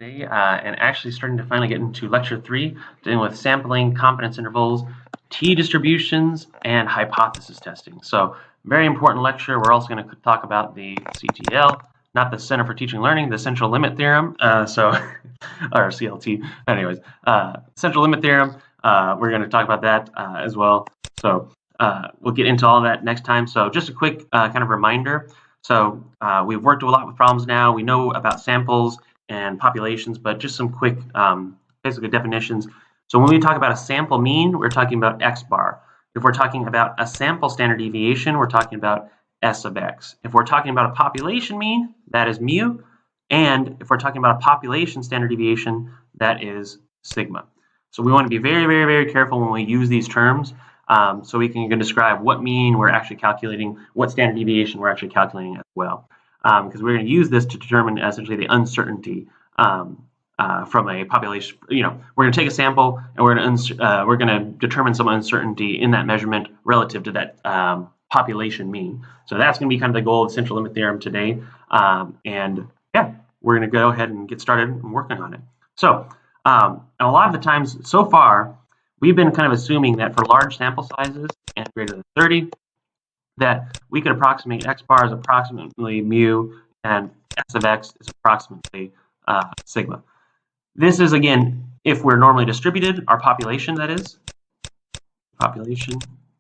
today and actually starting to finally get into lecture 3, dealing with sampling, confidence intervals, t-distributions, and hypothesis testing. So very important lecture. We're also going to talk about the CTL, not the Center for Teaching and Learning, the Central Limit Theorem, or CLT. Anyways, Central Limit Theorem, we're going to talk about that as well. So we'll get into all that next time. So just a quick kind of reminder. So we've worked a lot with problems now. We know about samples and populations, but just some quick basically definitions. So when we talk about a sample mean, we're talking about x bar. If we're talking about a sample standard deviation, we're talking about S sub x. If we're talking about a population mean, that is mu. And if we're talking about a population standard deviation, that is sigma. So we want to be very, very, very careful when we use these terms. So we can describe what mean we're actually calculating, what standard deviation we're actually calculating as well. Because we're going to use this to determine essentially the uncertainty from a population. We're going to take a sample and we're going to determine some uncertainty in that measurement relative to that population mean. So that's going to be kind of the goal of the central limit theorem today. And yeah, we're going to go ahead and get started and working on it. So a lot of the times so far, we've been kind of assuming that for large sample sizes and greater than 30, that we could approximate x bar as approximately mu and S of x is approximately sigma. This is, again, if we're normally distributed, our population, that is. Population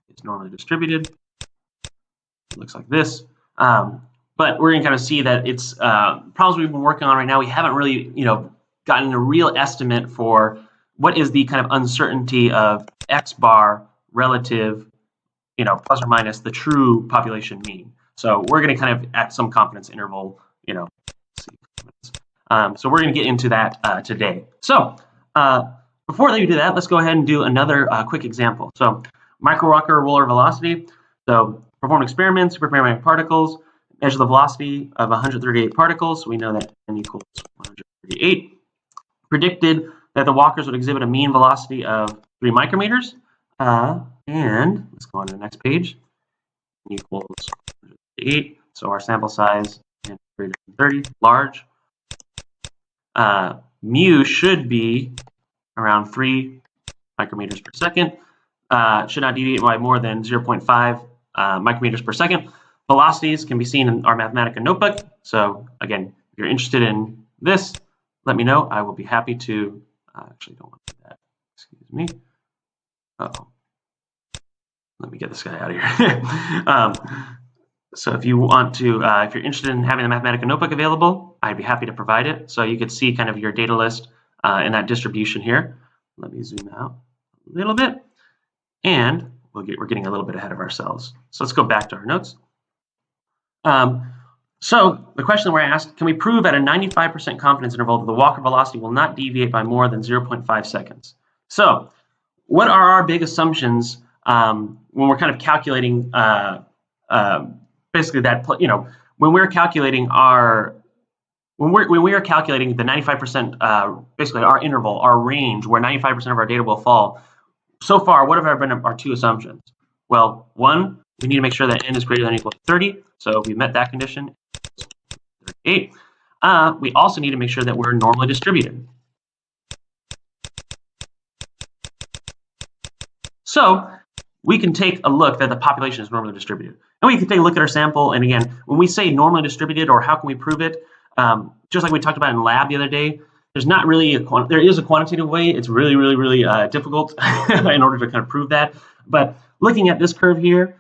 is normally distributed. It looks like this. But we're going to kind of see that it's problems we've been working on right now. We haven't really, gotten a real estimate for what is the kind of uncertainty of x bar relative, plus or minus the true population mean. So we're going to kind of at some confidence interval, so we're going to get into that today. So before we do that, let's go ahead and do another quick example. So micro rocker roller velocity. So perform experiments, superparamagnetic particles, measure the velocity of 138 particles. So we know that n equals 138. Predicted that the walkers would exhibit a mean velocity of 3 micrometers. And let's go on to the next page. N equals 138. So our sample size is greater than 30, large. Mu should be around 3 micrometers per second. Should not deviate by more than 0.5 micrometers per second. Velocities can be seen in our Mathematica notebook. So again, if you're interested in this, let me know. I will be happy to. Actually, don't want to do that. Excuse me. Uh-oh. Let me get this guy out of here. So if you want to, if you're interested in having the Mathematica notebook available, I'd be happy to provide it. So you could see kind of your data list in that distribution here. Let me zoom out a little bit. And we're getting a little bit ahead of ourselves. So let's go back to our notes. So the question we're asked, can we prove at a 95% confidence interval that the Walker velocity will not deviate by more than 0.5 seconds? So what are our big assumptions when we're kind of calculating basically that, when we're calculating when we are calculating the 95%, basically our interval, our range, where 95% of our data will fall. So far, what have been our two assumptions? Well, one, we need to make sure that n is greater than or equal to 30. So we met that condition. 38. We also need to make sure that we're normally distributed. So we can take a look that the population is normally distributed. And we can take a look at our sample. And again, when we say normally distributed or how can we prove it, just like we talked about in lab the other day, there's not really there is a quantitative way. It's really, really, really difficult in order to kind of prove that. But looking at this curve here,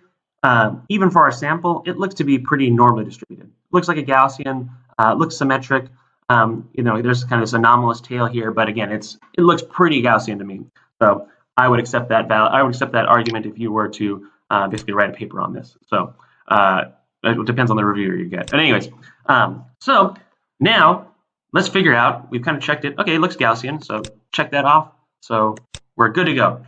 even for our sample, it looks to be pretty normally distributed. Looks like a Gaussian, looks symmetric. There's kind of this anomalous tail here, but again, it looks pretty Gaussian to me. So I would accept that argument if you were to basically write a paper on this. So it depends on the reviewer you get. But anyways, so now let's figure out. We've kind of checked it. Okay, it looks Gaussian, so check that off. So we're good to go.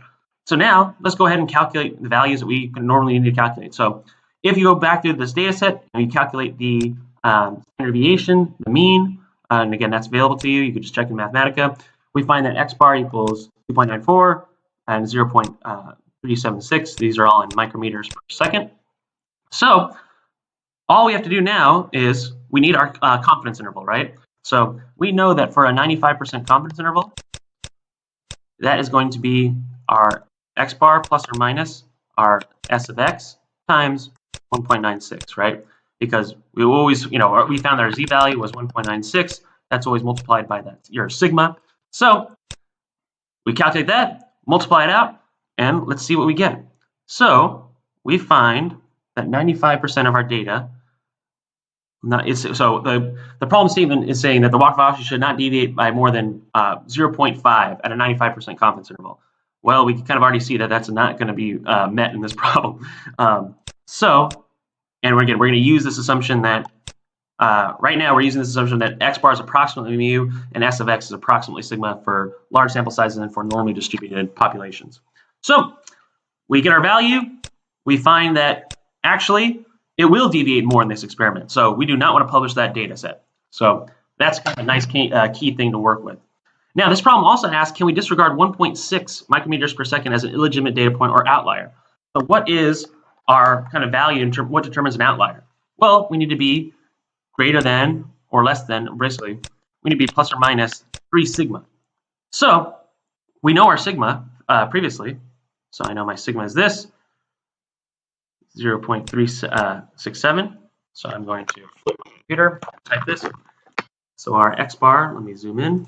So now let's go ahead and calculate the values that we normally need to calculate. So if you go back through this data set and you calculate the standard deviation, the mean, and again, that's available to you. You can just check in Mathematica. We find that x bar equals 2.94 and 0.376. These are all in micrometers per second. So all we have to do now is we need our confidence interval, right? So we know that for a 95% confidence interval, that is going to be our x bar plus or minus our s of x times 1.96, right? Because we always, we found that our z value was 1.96. That's always multiplied by that, your sigma. So we calculate that, multiply it out, and let's see what we get. So we find that 95% of our data, the problem statement is saying that the walk velocity should not deviate by more than 0.5 at a 95% confidence interval. Well, we can kind of already see that that's not going to be met in this problem. And we're going to use this assumption that right now we're using this assumption that x bar is approximately mu and s of x is approximately sigma for large sample sizes and for normally distributed populations. So we get our value. We find that actually it will deviate more in this experiment. So we do not want to publish that data set. So that's kind of a nice key thing to work with. Now, this problem also asks, can we disregard 1.6 micrometers per second as an illegitimate data point or outlier? So what is our kind of value in what determines an outlier? Well, we need to be greater than or less than, basically, we need to be plus or minus 3 sigma. So we know our sigma previously. So I know my sigma is this, 0.367. So I'm going to flip my computer, type this. So our x bar, let me zoom in.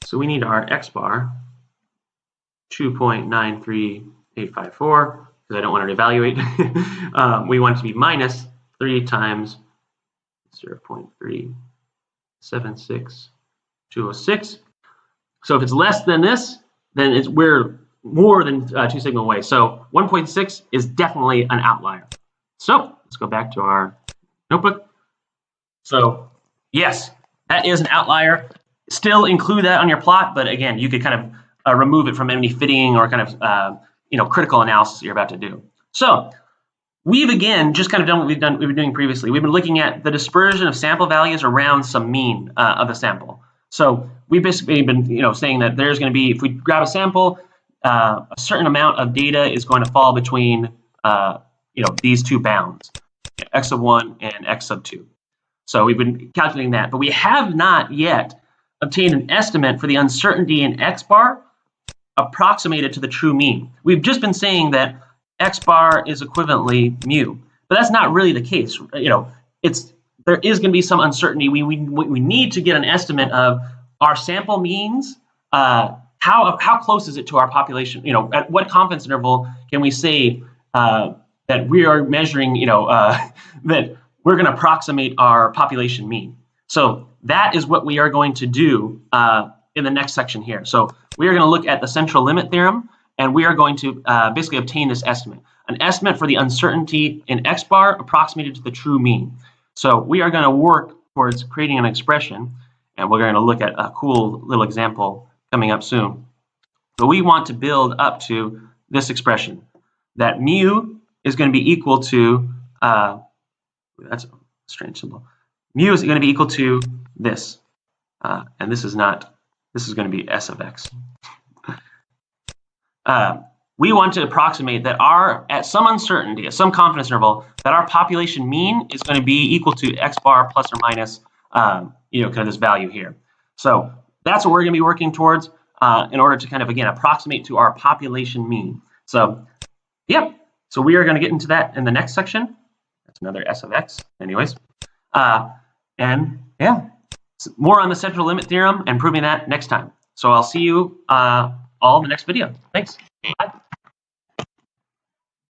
So we need our x bar, 2.93854, because I don't want to evaluate. We want it to be minus 3 times 0.376206. So if it's less than this, then we're more than 2 sigma away. So 1.6 is definitely an outlier. So let's go back to our notebook. So yes, that is an outlier. Still include that on your plot, but again, you could kind of remove it from any fitting or kind of critical analysis that you're about to do. So we've again just kind of done what we've been doing previously. We've been looking at the dispersion of sample values around some mean of the sample. So we've basically been saying that there's going to be, if we grab a sample, a certain amount of data is going to fall between these two bounds, x of 1 and x of 2. So we've been calculating that, but we have not yet obtained an estimate for the uncertainty in x bar approximated to the true mean. We've just been saying that x bar is equivalently mu, but that's not really the case. There is going to be some uncertainty. We need to get an estimate of our sample means. How close is it to our population? At what confidence interval can we say that we are measuring? That we're going to approximate our population mean. So that is what we are going to do in the next section here. So we are going to look at the central limit theorem, and we are going to basically obtain this estimate, an estimate for the uncertainty in x bar approximated to the true mean. So we are going to work towards creating an expression, and we're going to look at a cool little example coming up soon. But we want to build up to this expression, that mu is going to be equal to, that's a strange symbol, mu is going to be equal to this, and this is going to be s of x. We want to approximate that at some uncertainty, at some confidence interval, that our population mean is going to be equal to x bar plus or minus, kind of this value here. So that's what we're going to be working towards in order to kind of, again, approximate to our population mean. So, yeah. So we are going to get into that in the next section. That's another s of x, anyways. And yeah, more on the central limit theorem and proving that next time. So I'll see you all in the next video. Thanks. Bye.